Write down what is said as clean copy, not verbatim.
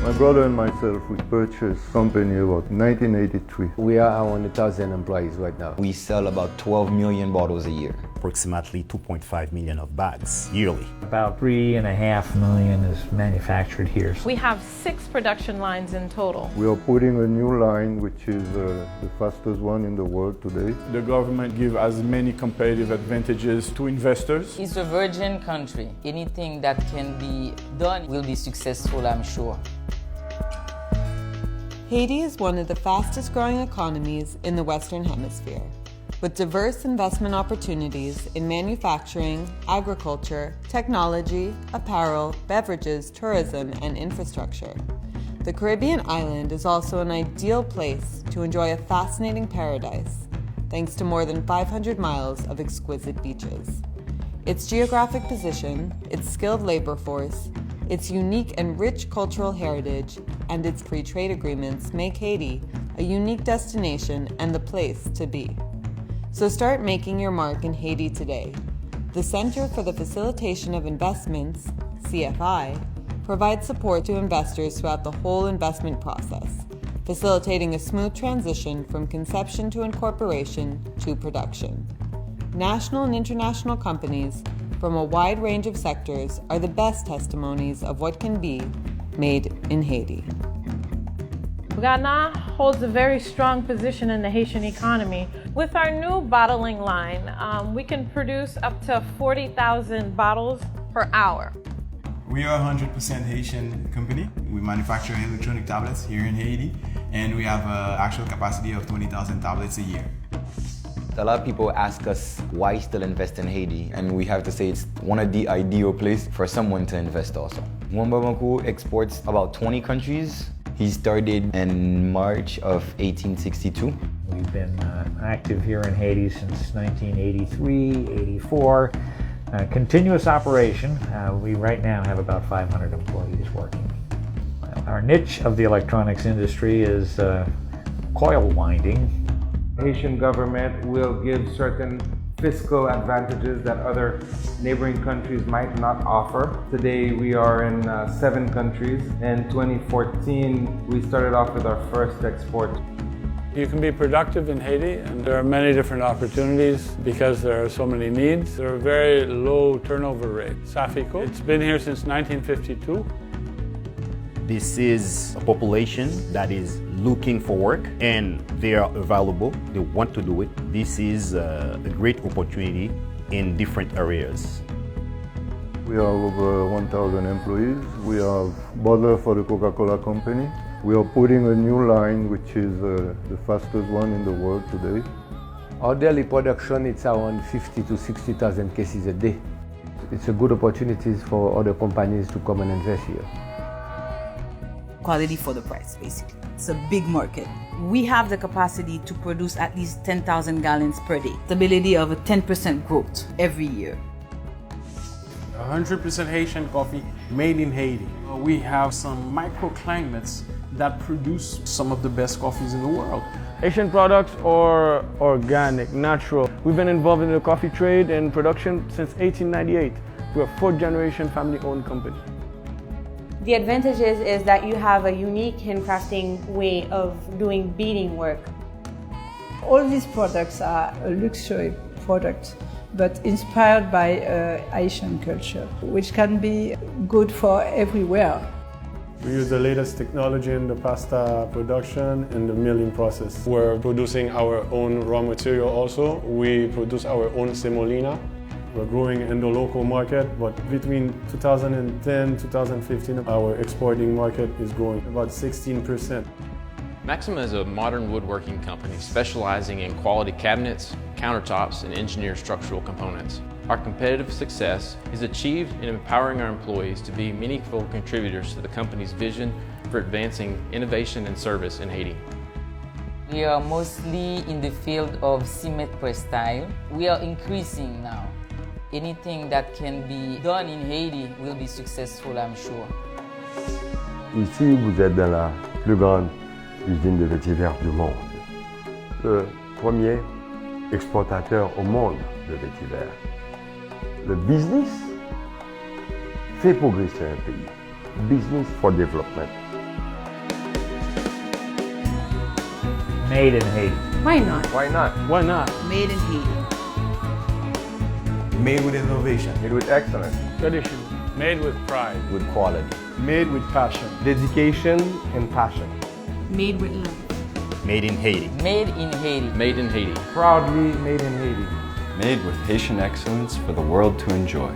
My brother and myself, we purchased company about 1983. We are around 1,000 employees right now. We sell about 12 million bottles a year. Approximately 2.5 million of bags yearly. About 3.5 million is manufactured here. We have 6 production lines in total. We are putting a new line, which is the fastest one in the world today. The government gives as many competitive advantages to investors. It's a virgin country. Anything that can be done will be successful, I'm sure. Haiti is one of the fastest growing economies in the Western Hemisphere, with diverse investment opportunities in manufacturing, agriculture, technology, apparel, beverages, tourism, and infrastructure. The Caribbean island is also an ideal place to enjoy a fascinating paradise, thanks to more than 500 miles of exquisite beaches. Its geographic position, its skilled labor force, its unique and rich cultural heritage, and its free trade agreements make Haiti a unique destination and the place to be. So start making your mark in Haiti today. The Center for the Facilitation of Investments, CFI, provides support to investors throughout the whole investment process, facilitating a smooth transition from conception to incorporation to production. National and international companies from a wide range of sectors are the best testimonies of what can be made in Haiti. Ghana holds a very strong position in the Haitian economy. With our new bottling line, we can produce up to 40,000 bottles per hour. We are a 100% Haitian company. We manufacture electronic tablets here in Haiti, and we have an actual capacity of 20,000 tablets a year. A lot of people ask us why still invest in Haiti, and we have to say it's one of the ideal places for someone to invest also. Mwamba exports about 20 countries. He started in March of 1862. We've been active here in Haiti since 1983, 84. Continuous operation. We right now have about 500 employees working. Our niche of the electronics industry is coil winding. Haitian government will give certain fiscal advantages that other neighboring countries might not offer. Today we are in 7 countries. In 2014 we started off with our first export. You can be productive in Haiti, and there are many different opportunities because there are so many needs. There are a very low turnover rate. Safico, it's been here since 1952. This is a population that is looking for work and they are available, they want to do it. This is a great opportunity in different areas. We have over 1,000 employees. We have bottler for the Coca-Cola company. We are putting a new line, which is the fastest one in the world today. Our daily production is around 50 to 60,000 cases a day. It's a good opportunity for other companies to come and invest here. Quality for the price, basically. It's a big market. We have the capacity to produce at least 10,000 gallons per day. Stability of a 10% growth every year. 100% Haitian coffee made in Haiti. We have some microclimates that produce some of the best coffees in the world. Haitian products are organic, natural. We've been involved in the coffee trade and production since 1898. We're a 4th-generation family-owned company. The advantages is that you have a unique handcrafting way of doing beading work. All these products are a luxury product, but inspired by Haitian culture, which can be good for everywhere. We use the latest technology in the pasta production and the milling process. We're producing our own raw material also. We produce our own semolina. We're growing in the local market, but between 2010 and 2015, our exporting market is growing about 16%. Maxima is a modern woodworking company specializing in quality cabinets, countertops, and engineered structural components. Our competitive success is achieved in empowering our employees to be meaningful contributors to the company's vision for advancing innovation and service in Haiti. We are mostly in the field of cement press style. We are increasing now. Anything that can be done in Haiti will be successful, I'm sure. Ici, vous êtes dans la plus grande usine de vétiver du monde. Le premier exportateur au monde de vétiver. Le business fait progresser un pays. Business for development. Made in Haiti. Why not? Why not? Why not? Made in Haiti. Made with innovation. Made with excellence. Tradition. Made with pride. With quality. Made with passion. Dedication and passion. Made with love. Made in Haiti. Made in Haiti. Made in Haiti. Proudly made in Haiti. Made with Haitian excellence for the world to enjoy.